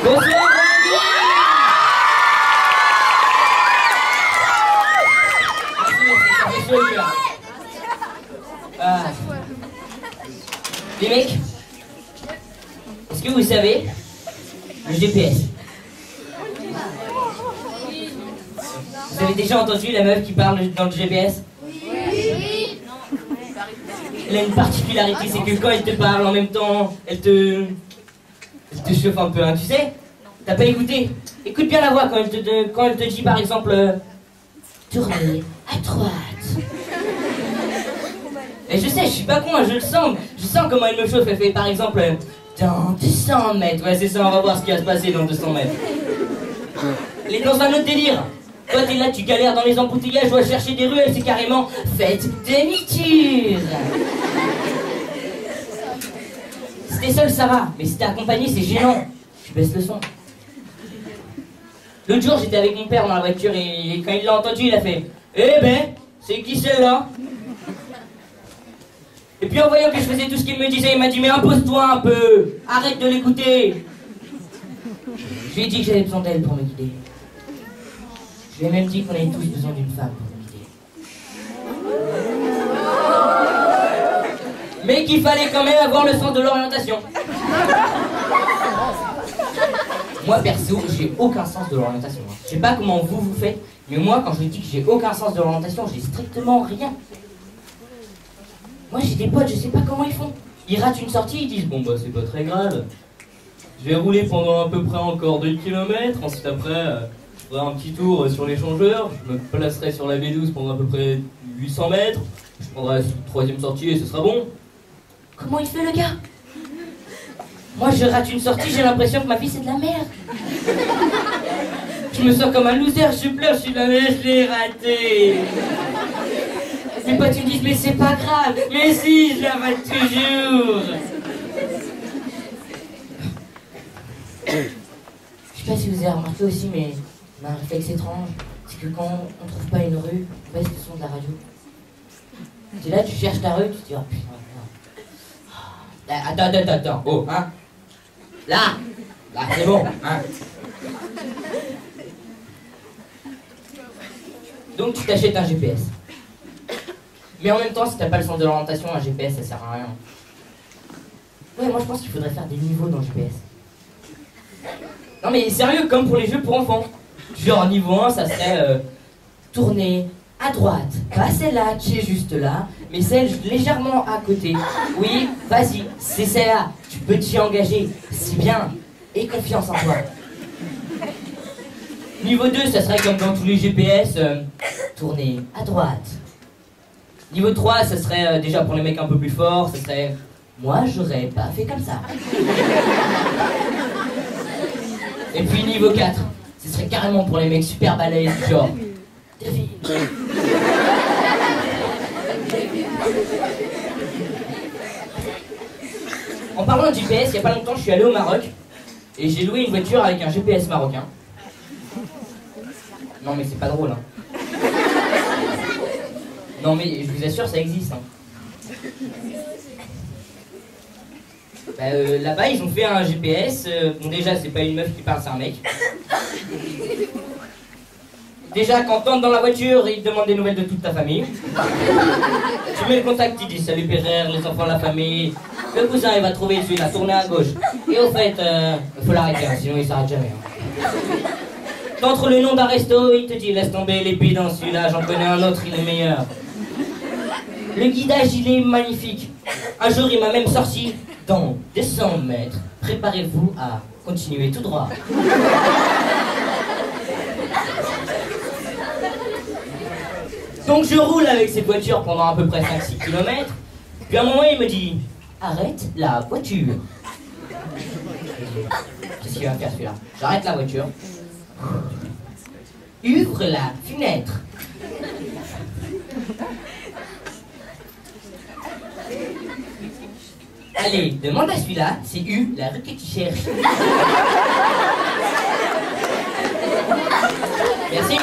Bonsoir. Merci, ça fait chaud au cœur. Les mecs, est-ce que vous savez le GPS? Vous avez déjà entendu la meuf qui parle dans le GPS? Oui. Elle a une particularité, c'est que quand elle te parle en même temps, elle te chauffe un peu, hein, tu sais? T'as pas écouté? Écoute bien la voix quand elle te dit par exemple tournez à droite. Et je sais, je suis pas con, hein, je le sens. Je sens comment elle me chauffe. Elle fait par exemple dans 200 mètres. Ouais, c'est ça, on va voir ce qui va se passer dans 200 mètres. Elle est dans un autre délire. Toi, t'es là, tu galères dans les embouteillages, ou à chercher des rues, elle c'est carrément faites demi-tour. Si t'es seul, ça va. Mais si t'es accompagné, c'est gênant. Tu baisses le son. L'autre jour, j'étais avec mon père dans la voiture et quand il l'a entendu, il a fait eh ben, c'est qui celle-là? Et puis en voyant que je faisais tout ce qu'il me disait, il m'a dit mais impose-toi un peu, arrête de l'écouter. Je lui ai dit que j'avais besoin d'elle pour me guider. Je lui ai même dit qu'on avait tous besoin d'une femme pour nous guider. Mais qu'il fallait quand même avoir le sens de l'orientation. Moi perso, j'ai aucun sens de l'orientation. Je sais pas comment vous faites, mais moi quand je dis que j'ai aucun sens de l'orientation, j'ai strictement rien. Moi j'ai des potes, je sais pas comment ils font. Ils ratent une sortie, ils disent bon bah c'est pas très grave. Je vais rouler pendant à peu près encore 2 km, ensuite après je ferai un petit tour sur l'échangeur, je me placerai sur la B12 pendant à peu près 800 mètres, je prendrai la 3e sortie et ce sera bon. Comment il fait le gars? Moi je rate une sortie, j'ai l'impression que ma vie c'est de la merde. Je me sens comme un loser, je pleure, je suis là mais je l'ai raté. Mes potes ils me disent mais c'est pas grave, mais si je la rate toujours. Je sais pas si vous avez remarqué aussi, mais on a un réflexe étrange, c'est que quand on trouve pas une rue, on baisse le son de la radio. Tu es là, tu cherches ta rue, tu te dis oh putain. Attends, oh, hein. Là, c'est bon, hein. Donc tu t'achètes un GPS. Mais en même temps, si t'as pas le sens de l'orientation, un GPS ça sert à rien. Ouais, moi je pense qu'il faudrait faire des niveaux dans le GPS. Non mais sérieux, comme pour les jeux pour enfants. Genre niveau 1, ça serait tourner à droite, pas celle-là qui est juste là, mais celle légèrement à côté. Oui, vas-y, c'est celle-là, tu peux t'y engager, c'est bien, et confiance en toi. Niveau 2, ça serait comme dans tous les GPS, tourner à droite. Niveau 3, ça serait déjà pour les mecs un peu plus forts, ça serait moi j'aurais pas fait comme ça. Et puis niveau 4, ce serait carrément pour les mecs super balèzes, genre devine. En parlant de GPS, il y a pas longtemps je suis allé au Maroc et j'ai loué une voiture avec un GPS marocain. Non mais c'est pas drôle hein. Non mais je vous assure ça existe hein. Là-bas ils ont fait un GPS, bon déjà c'est pas une meuf qui parle, c'est un mec. Déjà quand t'entres dans la voiture, il te demande des nouvelles de toute ta famille. Tu mets le contact, il dit salut Pérère, les enfants, la famille. Le cousin il va trouver celui-là, tourner à gauche. Et au fait, faut l'arrêter, hein, sinon il s'arrête jamais. Hein. T'entres le nom d'un resto, il te dit laisse tomber les pieds dans celui-là, j'en connais un autre, il est meilleur. Le guidage il est magnifique. Un jour il m'a même sorti dans 200 mètres. Préparez-vous à continuer tout droit. Donc je roule avec cette voiture pendant à peu près 5-6 km. Puis à un moment il me dit arrête la voiture. Qu'est-ce qu'il va faire celui-là? J'arrête la voiture. Ouvre la fenêtre. Allez, demande à celui-là, c'est U, la rue que tu cherches. Merci.